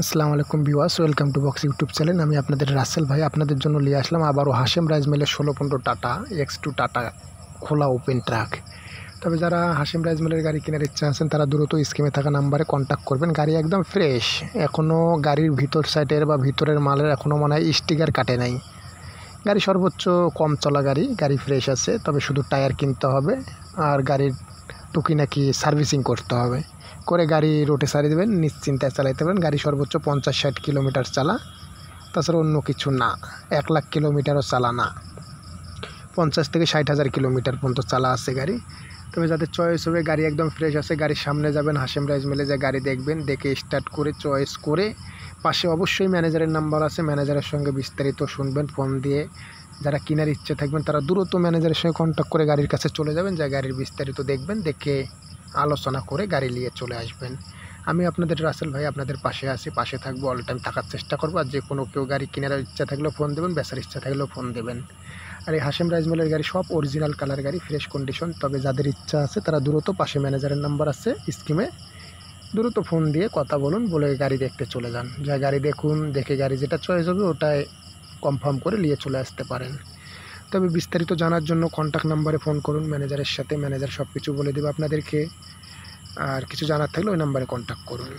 আসসালামু আলাইকুম viewers, welcome to box YouTube channel. আমি আপনাদের রাসেল ভাই আপনাদের জন্য নিয়ে আসলাম আবারও হাশেম রাইস মিলের 16-15 টাটা X2 টাটা খোলা ওপেন ট্রাক। তবে যারা হাশেম রাইস মিলের গাড়ি কেনার ইচ্ছা আছেন তারা দ্রুত স্ক্রিনে থাকা নাম্বারে কন্ট্যাক্ট করবেন। গাড়ি একদম ফ্রেশ, এখনও গাড়ির ভিতর সাইডের বা ভিতরের মালের এখনও মনে হয় স্টিকার কাটে নাই। গাড়ি সর্বোচ্চ কম চলা গাড়ি ফ্রেশ আছে, তবে শুধু টায়ার কিনতে হবে আর গাড়ির টুকিনাকি সার্ভিসিং করতে হবে। করে গাড়ি রোডে সারিয়ে দেবেন, নিশ্চিন্তায় চালাইতে পারেন। গাড়ি সর্বোচ্চ 50-60 কিলোমিটার চালা, তাছাড়া অন্য কিছু না। 1 লাখ কিলোমিটারও চালা না, 50 থেকে 60,000 কিলোমিটার পর্যন্ত চালা আছে গাড়ি। তবে যাদের চয়েস হবে গাড়ি একদম ফ্রেশ আছে, গাড়ির সামনে যাবেন হাশেম রাইস মিলে, যে গাড়ি দেখবেন, দেখে স্টার্ট করে চয়েস করে পাশে অবশ্যই ম্যানেজারের নাম্বার আছে, ম্যানেজারের সঙ্গে বিস্তারিত শুনবেন ফোন দিয়ে। যারা কেনার ইচ্ছে থাকবেন তারা দ্রুত ম্যানেজারের সঙ্গে কন্ট্যাক্ট করে গাড়ির কাছে চলে যাবেন, যা গাড়ির বিস্তারিত দেখবেন, দেখে আলোচনা করে গাড়ি নিয়ে চলে আসবেন। আমি আপনাদের রাসেল ভাই আপনাদের পাশে আছি, পাশে থাকবো, অল টাইম থাকার চেষ্টা করবো। আর যে কোনো কেউ গাড়ি কেনার ইচ্ছা থাকলেও ফোন দেবেন, বেচার ইচ্ছা থাকলেও ফোন দেবেন। আর এই হাশেম রাইস মিলের গাড়ি সব অরিজিনাল কালার গাড়ি, ফ্রেশ কন্ডিশন। তবে যাদের ইচ্ছা আছে তারা দ্রুত পাশে ম্যানেজারের নাম্বার আছে স্কিমে, দ্রুত ফোন দিয়ে কথা বলুন, বলে গাড়ি দেখতে চলে যান। যা গাড়ি দেখুন, দেখে গাড়ি যেটা চয়েস হবে ওটাই কনফার্ম করে নিয়ে চলে আসতে পারেন। তবে বিস্তারিত জানার জন্য কন্ট্যাক্ট নাম্বারে ফোন করুন ম্যানেজারের সাথে, ম্যানেজার সব কিছু বলে দেবে আপনাদেরকে। আর কিছু জানার থাকলে ওই নাম্বারে কন্ট্যাক্ট করুন।